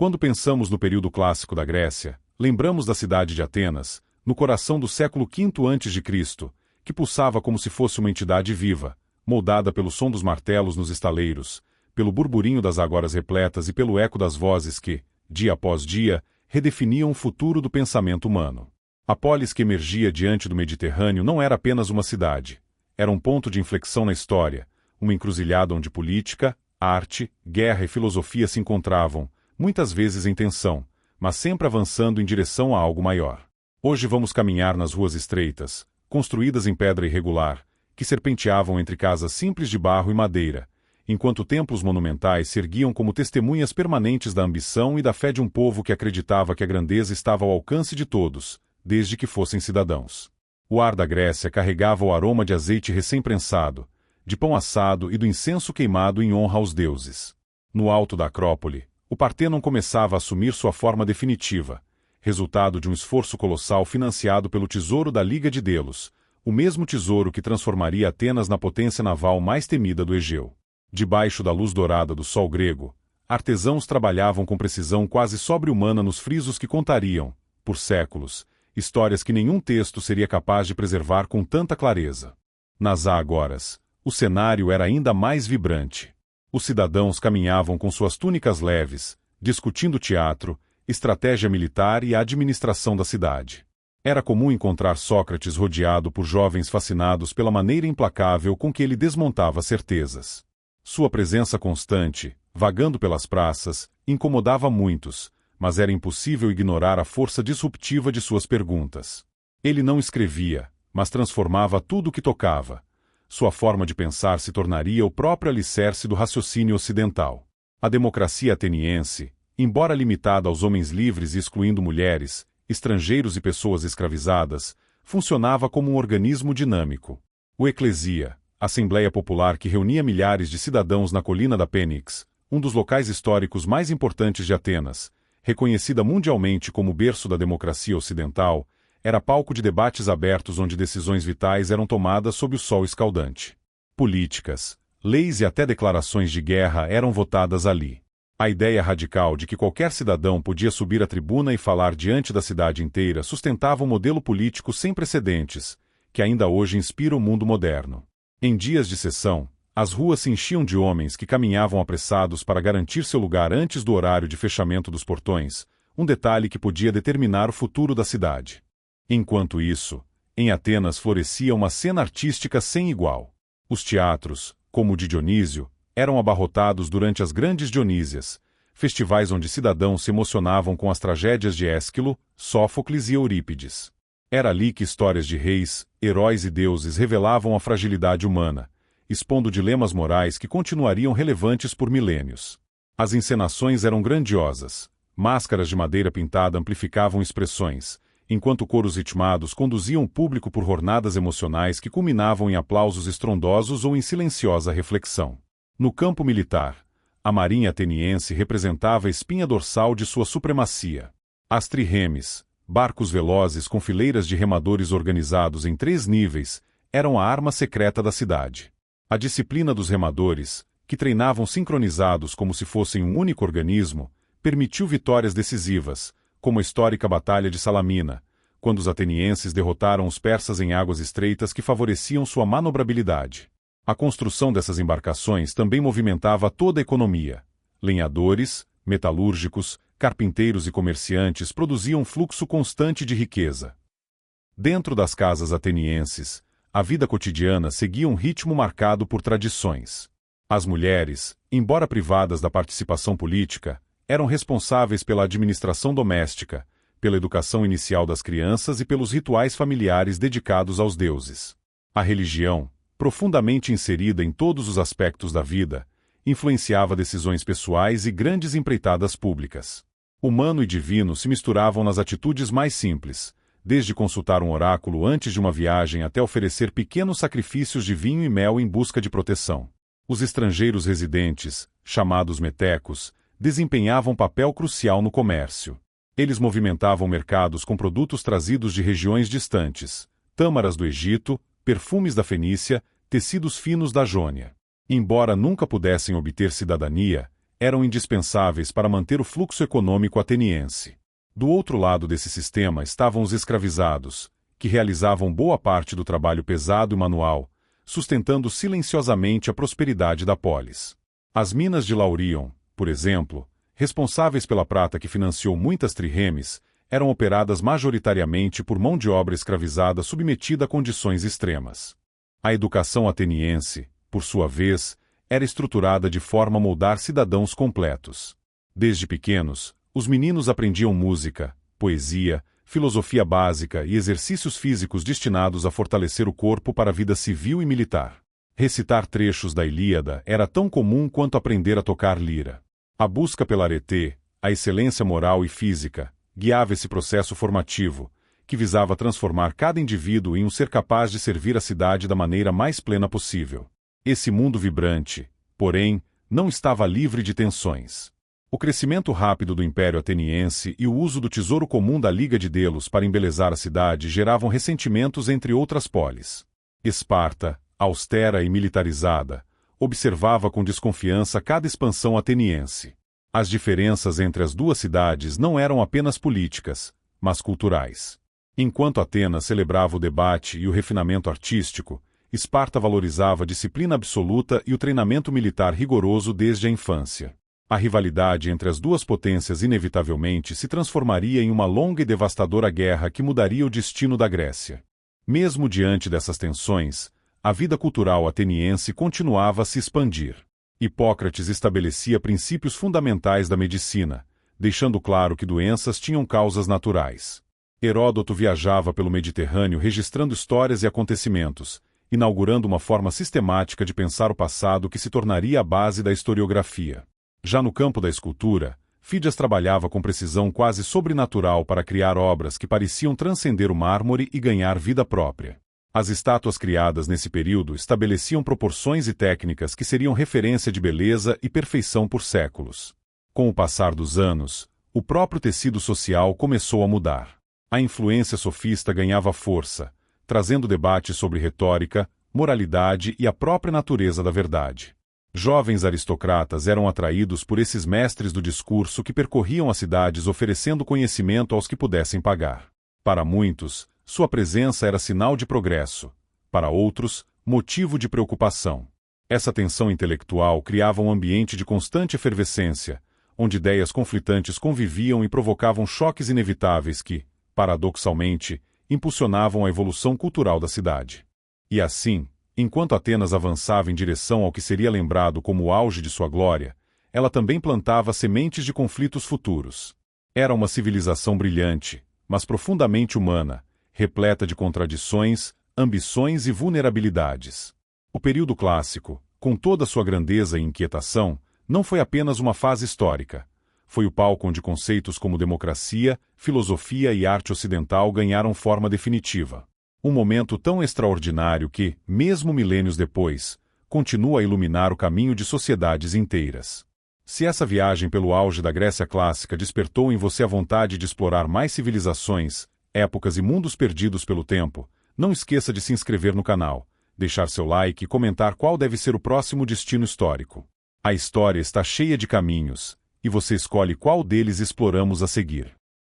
Quando pensamos no período clássico da Grécia, lembramos da cidade de Atenas, no coração do século V a.C., que pulsava como se fosse uma entidade viva, moldada pelo som dos martelos nos estaleiros, pelo burburinho das agoras repletas e pelo eco das vozes que, dia após dia, redefiniam o futuro do pensamento humano. A polis que emergia diante do Mediterrâneo não era apenas uma cidade. Era um ponto de inflexão na história, uma encruzilhada onde política, arte, guerra e filosofia se encontravam, muitas vezes em tensão, mas sempre avançando em direção a algo maior. Hoje vamos caminhar nas ruas estreitas, construídas em pedra irregular, que serpenteavam entre casas simples de barro e madeira, enquanto templos monumentais se erguiam como testemunhas permanentes da ambição e da fé de um povo que acreditava que a grandeza estava ao alcance de todos, desde que fossem cidadãos. O ar da Grécia carregava o aroma de azeite recém-prensado, de pão assado e do incenso queimado em honra aos deuses. No alto da Acrópole, o Partênon começava a assumir sua forma definitiva, resultado de um esforço colossal financiado pelo tesouro da Liga de Delos, o mesmo tesouro que transformaria Atenas na potência naval mais temida do Egeu. Debaixo da luz dourada do sol grego, artesãos trabalhavam com precisão quase sobre-humana nos frisos que contariam, por séculos, histórias que nenhum texto seria capaz de preservar com tanta clareza. Nas ágoras, o cenário era ainda mais vibrante. Os cidadãos caminhavam com suas túnicas leves, discutindo teatro, estratégia militar e a administração da cidade. Era comum encontrar Sócrates rodeado por jovens fascinados pela maneira implacável com que ele desmontava certezas. Sua presença constante, vagando pelas praças, incomodava muitos, mas era impossível ignorar a força disruptiva de suas perguntas. Ele não escrevia, mas transformava tudo o que tocava. Sua forma de pensar se tornaria o próprio alicerce do raciocínio ocidental. A democracia ateniense, embora limitada aos homens livres e excluindo mulheres, estrangeiros e pessoas escravizadas, funcionava como um organismo dinâmico. O Eclesia, Assembleia Popular que reunia milhares de cidadãos na colina da Pênix, um dos locais históricos mais importantes de Atenas, reconhecida mundialmente como berço da democracia ocidental, era palco de debates abertos onde decisões vitais eram tomadas sob o sol escaldante. Políticas, leis e até declarações de guerra eram votadas ali. A ideia radical de que qualquer cidadão podia subir à tribuna e falar diante da cidade inteira sustentava um modelo político sem precedentes, que ainda hoje inspira o mundo moderno. Em dias de sessão, as ruas se enchiam de homens que caminhavam apressados para garantir seu lugar antes do horário de fechamento dos portões, um detalhe que podia determinar o futuro da cidade. Enquanto isso, em Atenas florescia uma cena artística sem igual. Os teatros, como o de Dionísio, eram abarrotados durante as grandes Dionísias, festivais onde cidadãos se emocionavam com as tragédias de Ésquilo, Sófocles e Eurípides. Era ali que histórias de reis, heróis e deuses revelavam a fragilidade humana, expondo dilemas morais que continuariam relevantes por milênios. As encenações eram grandiosas. Máscaras de madeira pintada amplificavam expressões, enquanto coros ritmados conduziam o público por jornadas emocionais que culminavam em aplausos estrondosos ou em silenciosa reflexão. No campo militar, a marinha ateniense representava a espinha dorsal de sua supremacia. As triremes, barcos velozes com fileiras de remadores organizados em 3 níveis, eram a arma secreta da cidade. A disciplina dos remadores, que treinavam sincronizados como se fossem um único organismo, permitiu vitórias decisivas, como a histórica Batalha de Salamina, quando os atenienses derrotaram os persas em águas estreitas que favoreciam sua manobrabilidade. A construção dessas embarcações também movimentava toda a economia. Lenhadores, metalúrgicos, carpinteiros e comerciantes produziam um fluxo constante de riqueza. Dentro das casas atenienses, a vida cotidiana seguia um ritmo marcado por tradições. As mulheres, embora privadas da participação política, eram responsáveis pela administração doméstica, pela educação inicial das crianças e pelos rituais familiares dedicados aos deuses. A religião, profundamente inserida em todos os aspectos da vida, influenciava decisões pessoais e grandes empreitadas públicas. Humano e divino se misturavam nas atitudes mais simples, desde consultar um oráculo antes de uma viagem até oferecer pequenos sacrifícios de vinho e mel em busca de proteção. Os estrangeiros residentes, chamados metecos, desempenhavam papel crucial no comércio. Eles movimentavam mercados com produtos trazidos de regiões distantes, tâmaras do Egito, perfumes da Fenícia, tecidos finos da Jônia. Embora nunca pudessem obter cidadania, eram indispensáveis para manter o fluxo econômico ateniense. Do outro lado desse sistema estavam os escravizados, que realizavam boa parte do trabalho pesado e manual, sustentando silenciosamente a prosperidade da polis. As minas de Laurion, por exemplo, responsáveis pela prata que financiou muitas trirremes, eram operadas majoritariamente por mão de obra escravizada submetida a condições extremas. A educação ateniense, por sua vez, era estruturada de forma a moldar cidadãos completos. Desde pequenos, os meninos aprendiam música, poesia, filosofia básica e exercícios físicos destinados a fortalecer o corpo para a vida civil e militar. Recitar trechos da Ilíada era tão comum quanto aprender a tocar lira. A busca pela arete, a excelência moral e física, guiava esse processo formativo, que visava transformar cada indivíduo em um ser capaz de servir a cidade da maneira mais plena possível. Esse mundo vibrante, porém, não estava livre de tensões. O crescimento rápido do Império Ateniense e o uso do tesouro comum da Liga de Delos para embelezar a cidade geravam ressentimentos entre outras polis. Esparta, austera e militarizada, observava com desconfiança cada expansão ateniense. As diferenças entre as duas cidades não eram apenas políticas, mas culturais. Enquanto Atenas celebrava o debate e o refinamento artístico, Esparta valorizava a disciplina absoluta e o treinamento militar rigoroso desde a infância. A rivalidade entre as duas potências inevitavelmente se transformaria em uma longa e devastadora guerra que mudaria o destino da Grécia. Mesmo diante dessas tensões, a vida cultural ateniense continuava a se expandir. Hipócrates estabelecia princípios fundamentais da medicina, deixando claro que doenças tinham causas naturais. Heródoto viajava pelo Mediterrâneo registrando histórias e acontecimentos, inaugurando uma forma sistemática de pensar o passado que se tornaria a base da historiografia. Já no campo da escultura, Fídias trabalhava com precisão quase sobrenatural para criar obras que pareciam transcender o mármore e ganhar vida própria. As estátuas criadas nesse período estabeleciam proporções e técnicas que seriam referência de beleza e perfeição por séculos. Com o passar dos anos, o próprio tecido social começou a mudar. A influência sofista ganhava força, trazendo debates sobre retórica, moralidade e a própria natureza da verdade. Jovens aristocratas eram atraídos por esses mestres do discurso que percorriam as cidades oferecendo conhecimento aos que pudessem pagar. Para muitos, sua presença era sinal de progresso. Para outros, motivo de preocupação. Essa tensão intelectual criava um ambiente de constante efervescência, onde ideias conflitantes conviviam e provocavam choques inevitáveis que, paradoxalmente, impulsionavam a evolução cultural da cidade. E assim, enquanto Atenas avançava em direção ao que seria lembrado como o auge de sua glória, ela também plantava sementes de conflitos futuros. Era uma civilização brilhante, mas profundamente humana, repleta de contradições, ambições e vulnerabilidades. O período clássico, com toda sua grandeza e inquietação, não foi apenas uma fase histórica. Foi o palco onde conceitos como democracia, filosofia e arte ocidental ganharam forma definitiva. Um momento tão extraordinário que, mesmo milênios depois, continua a iluminar o caminho de sociedades inteiras. Se essa viagem pelo auge da Grécia clássica despertou em você a vontade de explorar mais civilizações, épocas e mundos perdidos pelo tempo, não esqueça de se inscrever no canal, deixar seu like e comentar qual deve ser o próximo destino histórico. A história está cheia de caminhos, e você escolhe qual deles exploramos a seguir.